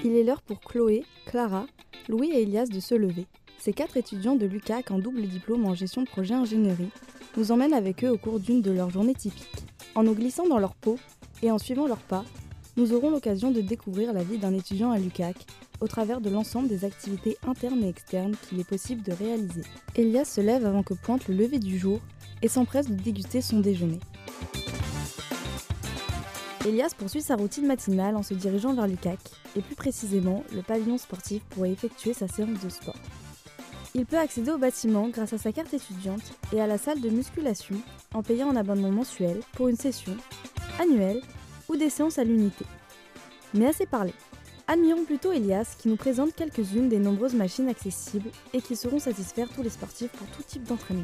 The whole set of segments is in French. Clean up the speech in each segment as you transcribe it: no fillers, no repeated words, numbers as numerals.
Il est l'heure pour Chloé, Clara, Louis et Elias de se lever. Ces 4 étudiants de l'UQAC en double diplôme en gestion de projet ingénierie nous emmènent avec eux au cours d'une de leurs journées typiques. En nous glissant dans leur peau et en suivant leurs pas, nous aurons l'occasion de découvrir la vie d'un étudiant à l'UQAC au travers de l'ensemble des activités internes et externes qu'il est possible de réaliser. Elias se lève avant que pointe le lever du jour et s'empresse de déguster son déjeuner. Elias poursuit sa routine matinale en se dirigeant vers l'UQAC, et plus précisément le pavillon sportif pour y effectuer sa séance de sport. Il peut accéder au bâtiment grâce à sa carte étudiante et à la salle de musculation en payant un abonnement mensuel pour une session, annuelle ou des séances à l'unité. Mais assez parlé. Admirons plutôt Elias qui nous présente quelques-unes des nombreuses machines accessibles et qui sauront satisfaire tous les sportifs pour tout type d'entraînement.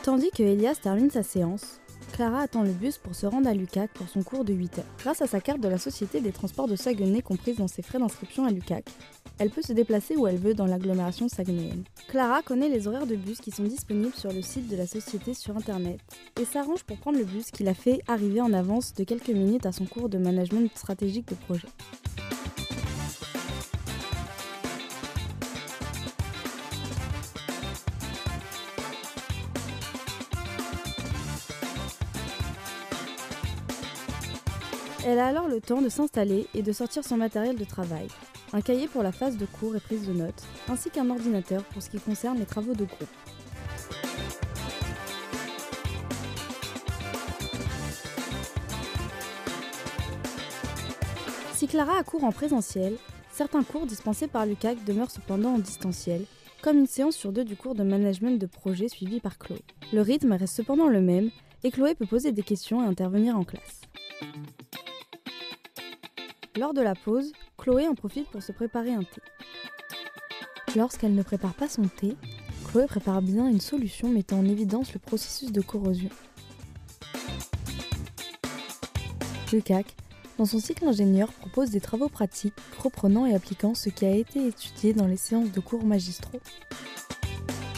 Tandis que Elias termine sa séance, Clara attend le bus pour se rendre à l'UQAC pour son cours de 8 heures. Grâce à sa carte de la Société des transports de Saguenay comprise dans ses frais d'inscription à l'UQAC, elle peut se déplacer où elle veut dans l'agglomération saguenayenne. Clara connaît les horaires de bus qui sont disponibles sur le site de la société sur internet et s'arrange pour prendre le bus qui la fait arriver en avance de quelques minutes à son cours de management stratégique de projet. Elle a alors le temps de s'installer et de sortir son matériel de travail, un cahier pour la phase de cours et prise de notes, ainsi qu'un ordinateur pour ce qui concerne les travaux de groupe. Si Clara a cours en présentiel, certains cours dispensés par l'UQAC demeurent cependant en distanciel, comme une séance sur 2 du cours de management de projet suivi par Chloé. Le rythme reste cependant le même et Chloé peut poser des questions et intervenir en classe. Lors de la pause, Chloé en profite pour se préparer un thé. Lorsqu'elle ne prépare pas son thé, Chloé prépare bien une solution mettant en évidence le processus de corrosion. L'UQAC, dans son cycle ingénieur, propose des travaux pratiques reprenant et appliquant ce qui a été étudié dans les séances de cours magistraux.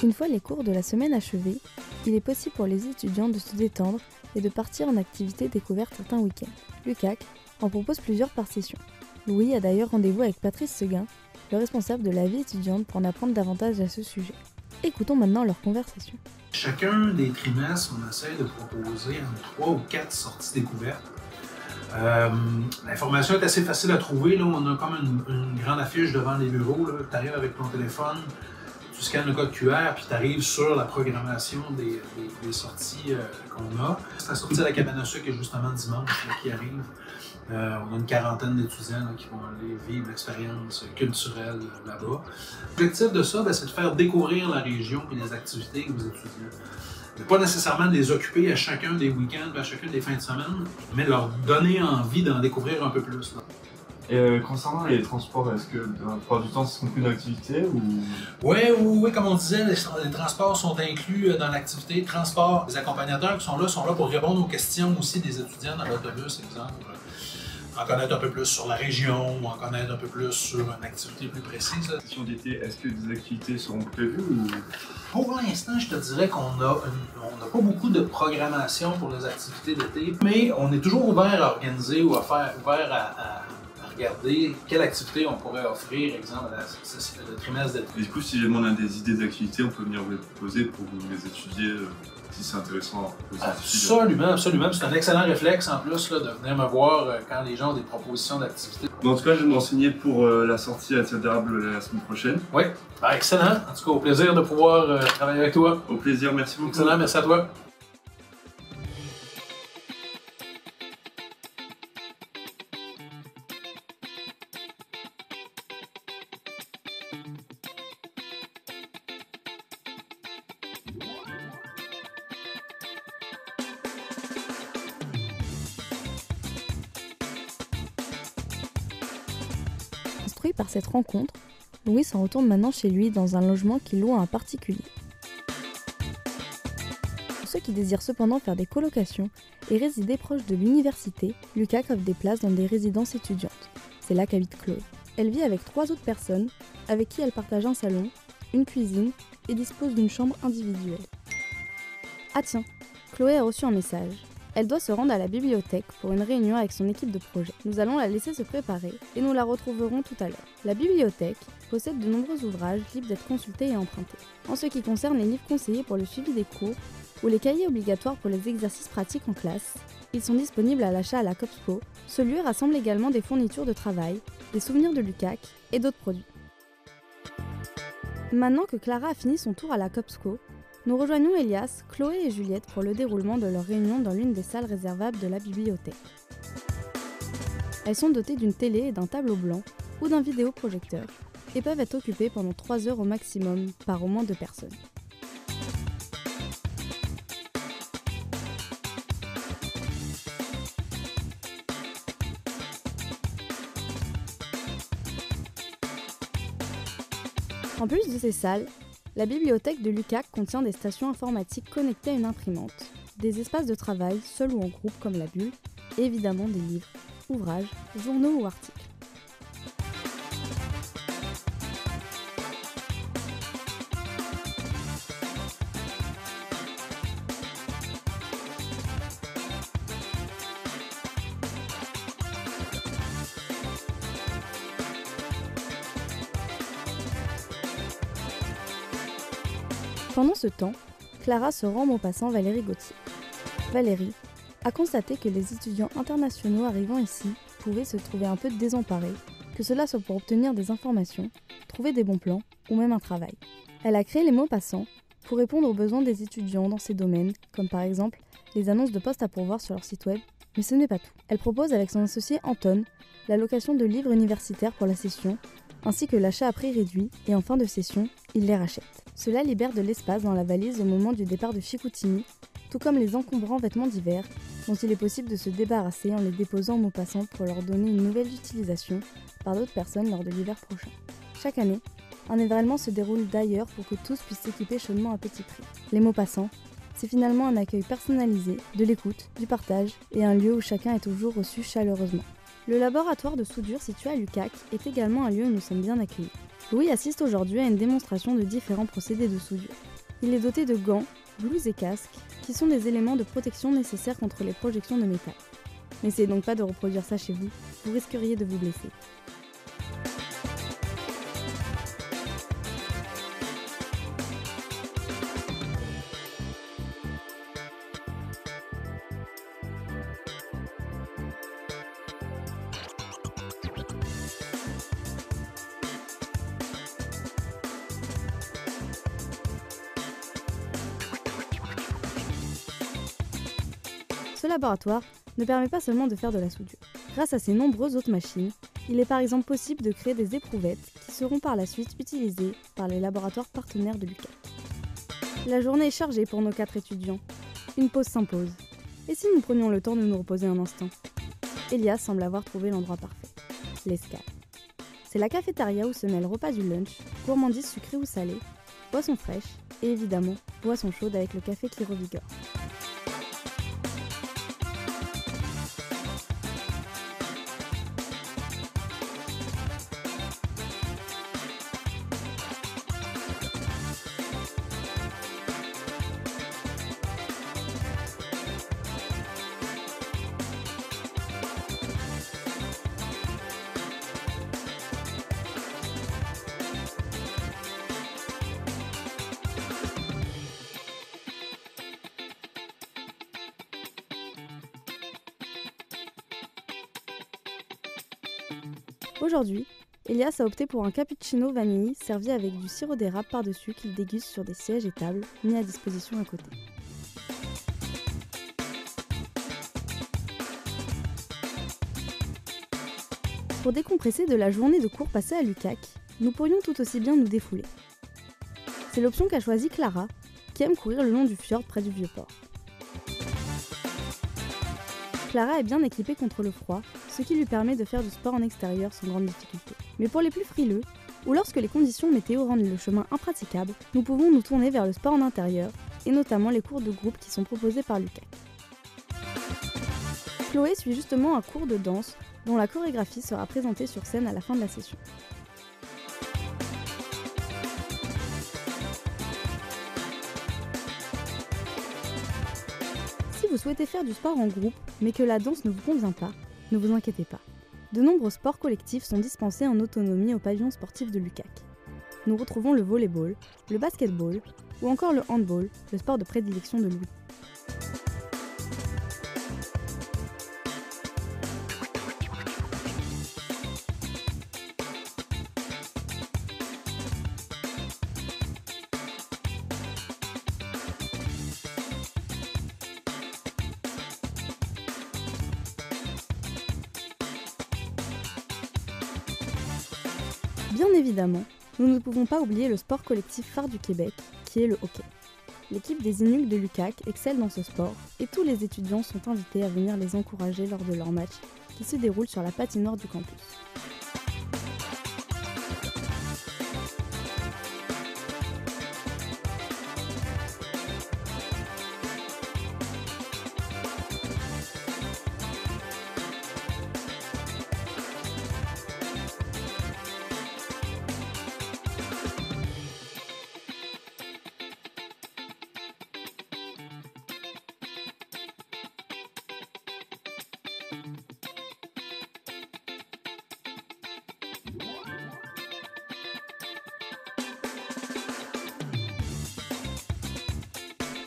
Une fois les cours de la semaine achevés, il est possible pour les étudiants de se détendre et de partir en activité découverte certains week-ends. L'UQAC en propose plusieurs par session. Louis a d'ailleurs rendez-vous avec Patrice Seguin, le responsable de la vie étudiante, pour en apprendre davantage à ce sujet. Écoutons maintenant leur conversation. Chacun des trimestres, on essaie de proposer entre 3 ou 4 sorties découvertes. L'information est assez facile à trouver. Là. On a comme une grande affiche devant les bureaux. Tu arrives avec ton téléphone, tu scannes le code QR, puis tu arrives sur la programmation des sorties qu'on a. C'est la sortie à la cabane à sucre justement dimanche qui arrive. On a une quarantaine d'étudiants qui vont aller vivre l'expérience culturelle là-bas. L'objectif de ça, c'est de faire découvrir la région et les activités aux étudiants. Mais pas nécessairement de les occuper à chacun des week-ends, à chacune des fins de semaine, mais leur donner envie d'en découvrir un peu plus. Là. Et concernant les transports, est-ce que la plupart du temps, c'est compris dans l'activité ou... Oui, comme on disait, les transports sont inclus dans l'activité. Transport, les accompagnateurs qui sont là pour répondre aux questions aussi des étudiants dans l'autobus, exemple. En connaître un peu plus sur la région, ou en connaître un peu plus sur une activité plus précise. Session d'été, est-ce que des activités seront prévues ou... Pour l'instant, je te dirais qu'on n'a pas beaucoup de programmation pour les activités d'été, mais on est toujours ouvert à organiser ou ouvert à regarder quelle activité on pourrait offrir, exemple, le trimestre d'été. Et du coup, si jamais on a des idées d'activités, on peut venir vous les proposer pour vous les étudier. Si c'est intéressant. Absolument. C'est un excellent réflexe en plus là, de venir me voir quand les gens ont des propositions d'activités. En tout cas, je vais m'enseigner pour la sortie à Tir d'érable la semaine prochaine. Oui, excellent. En tout cas, au plaisir de pouvoir travailler avec toi. Au plaisir, merci beaucoup. Excellent, merci à toi. Instruit par cette rencontre, Louis s'en retourne maintenant chez lui dans un logement qu'il loue à un particulier. Pour ceux qui désirent cependant faire des colocations et résider proche de l'université, l'UQAC offre des places dans des résidences étudiantes. c'est là qu'habite Chloé. Elle vit avec 3 autres personnes, avec qui elle partage un salon, une cuisine et dispose d'une chambre individuelle. Ah tiens, Chloé a reçu un message. Elle doit se rendre à la bibliothèque pour une réunion avec son équipe de projet. Nous allons la laisser se préparer et nous la retrouverons tout à l'heure. La bibliothèque possède de nombreux ouvrages libres d'être consultés et empruntés. En ce qui concerne les livres conseillés pour le suivi des cours ou les cahiers obligatoires pour les exercices pratiques en classe, ils sont disponibles à l'achat à la Copsco. Ce lieu rassemble également des fournitures de travail, des souvenirs de Lukac et d'autres produits. Maintenant que Clara a fini son tour à la Copsco, nous rejoignons Elias, Chloé et Juliette pour le déroulement de leur réunion dans l'une des salles réservables de la bibliothèque. Elles sont dotées d'une télé et d'un tableau blanc ou d'un vidéoprojecteur et peuvent être occupées pendant 3 heures au maximum par au moins 2 personnes. En plus de ces salles, la bibliothèque de Lukac contient des stations informatiques connectées à une imprimante, des espaces de travail seuls ou en groupe comme la bulle, et évidemment des livres, ouvrages, journaux ou articles. Pendant ce temps, Clara se rend au Maupassant Valérie Gauthier. Valérie a constaté que les étudiants internationaux arrivant ici pouvaient se trouver un peu désemparés, que cela soit pour obtenir des informations, trouver des bons plans ou même un travail. Elle a créé les Maupassants pour répondre aux besoins des étudiants dans ces domaines, comme par exemple les annonces de postes à pourvoir sur leur site web, mais ce n'est pas tout. Elle propose avec son associé Anton la location de livres universitaires pour la session, ainsi que l'achat à prix réduit, et en fin de session, il les rachète. Cela libère de l'espace dans la valise au moment du départ de Chicoutimi, tout comme les encombrants vêtements d'hiver, dont il est possible de se débarrasser en les déposant aux Maupassants pour leur donner une nouvelle utilisation par d'autres personnes lors de l'hiver prochain. Chaque année, un événement se déroule d'ailleurs pour que tous puissent s'équiper chaudement à petit prix. Les Maupassants, c'est finalement un accueil personnalisé, de l'écoute, du partage et un lieu où chacun est toujours reçu chaleureusement. Le laboratoire de soudure situé à Lukac est également un lieu où nous sommes bien accueillis. Louis assiste aujourd'hui à une démonstration de différents procédés de soudure. Il est doté de gants, blouses et casques, qui sont des éléments de protection nécessaires contre les projections de métal. N'essayez donc pas de reproduire ça chez vous, vous risqueriez de vous blesser. Ce laboratoire ne permet pas seulement de faire de la soudure. Grâce à ces nombreuses autres machines, il est par exemple possible de créer des éprouvettes qui seront par la suite utilisées par les laboratoires partenaires de Lukac. La journée est chargée pour nos 4 étudiants. Une pause s'impose. Et si nous prenions le temps de nous reposer un instant ? Elias semble avoir trouvé l'endroit parfait. L'Escale. C'est la cafétéria où se mêlent repas du lunch, gourmandises sucrées ou salées, boissons fraîches et évidemment boissons chaudes avec le café qui revigore. Aujourd'hui, Elias a opté pour un cappuccino vanille servi avec du sirop d'érable par-dessus qu'il déguste sur des sièges et tables mis à disposition à côté. Pour décompresser de la journée de cours passée à Lukac, nous pourrions tout aussi bien nous défouler. C'est l'option qu'a choisie Clara, qui aime courir le long du fjord près du Vieux-Port. Clara est bien équipée contre le froid, ce qui lui permet de faire du sport en extérieur sans grande difficulté. Mais pour les plus frileux, ou lorsque les conditions météo rendent le chemin impraticable, nous pouvons nous tourner vers le sport en intérieur, et notamment les cours de groupe qui sont proposés par Lukac. Chloé suit justement un cours de danse dont la chorégraphie sera présentée sur scène à la fin de la session. Si vous souhaitez faire du sport en groupe, mais que la danse ne vous convient pas, ne vous inquiétez pas. De nombreux sports collectifs sont dispensés en autonomie au pavillon sportif de Lucac. Nous retrouvons le volleyball, le basketball ou encore le handball, le sport de prédilection de Louis. Bien évidemment, nous ne pouvons pas oublier le sport collectif phare du Québec, qui est le hockey. L'équipe des Inuks de Lucac excelle dans ce sport et tous les étudiants sont invités à venir les encourager lors de leurs matchs qui se déroulent sur la patinoire du campus.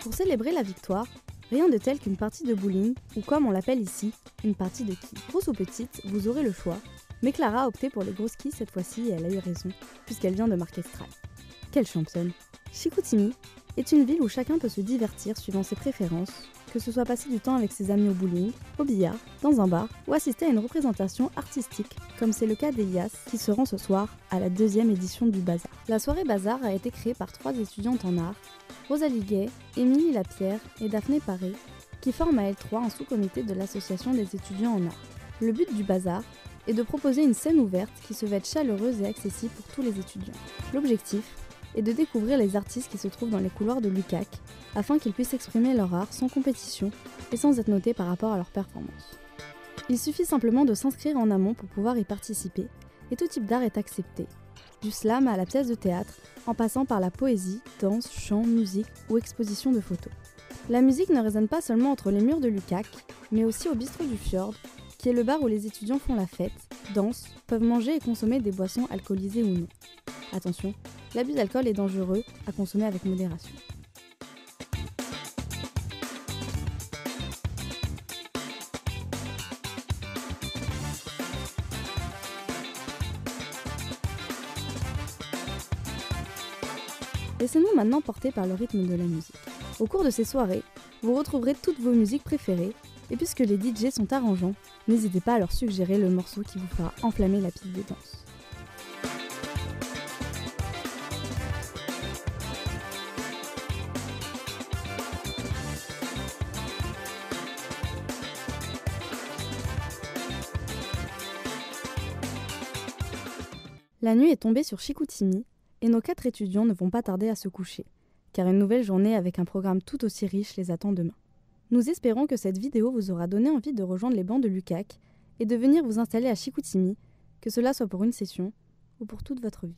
Pour célébrer la victoire, rien de tel qu'une partie de bowling, ou comme on l'appelle ici, une partie de quilles. Grosse ou petite, vous aurez le choix, mais Clara a opté pour les grosses quilles cette fois-ci et elle a eu raison, puisqu'elle vient de marquer strike. Quelle championne! Chicoutimi est une ville où chacun peut se divertir suivant ses préférences, que ce soit passer du temps avec ses amis au bowling, au billard, dans un bar, ou assister à une représentation artistique, comme c'est le cas d'Elias, qui se rend ce soir à la 2e édition du Bazar. La soirée Bazar a été créée par 3 étudiantes en art, Rosalie Gay, Émilie Lapierre et Daphné Paré, qui forment à L3 un sous-comité de l'association des étudiants en art. Le but du Bazar est de proposer une scène ouverte qui se veut être chaleureuse et accessible pour tous les étudiants. L'objectif est de découvrir les artistes qui se trouvent dans les couloirs de Lucac, afin qu'ils puissent exprimer leur art sans compétition et sans être notés par rapport à leur performance. Il suffit simplement de s'inscrire en amont pour pouvoir y participer, et tout type d'art est accepté, du slam à la pièce de théâtre, en passant par la poésie, danse, chant, musique ou exposition de photos. La musique ne résonne pas seulement entre les murs de Lucac, mais aussi au bistrot du Fjord, qui est le bar où les étudiants font la fête, dansent, peuvent manger et consommer des boissons alcoolisées ou non. Attention, l'abus d'alcool est dangereux, à consommer avec modération. Laissez-nous maintenant porter par le rythme de la musique. Au cours de ces soirées, vous retrouverez toutes vos musiques préférées, et puisque les DJ sont arrangeants, n'hésitez pas à leur suggérer le morceau qui vous fera enflammer la piste de danse. La nuit est tombée sur Chicoutimi, et nos 4 étudiants ne vont pas tarder à se coucher, car une nouvelle journée avec un programme tout aussi riche les attend demain. Nous espérons que cette vidéo vous aura donné envie de rejoindre les bancs de Lucac et de venir vous installer à Chicoutimi, que cela soit pour une session ou pour toute votre vie.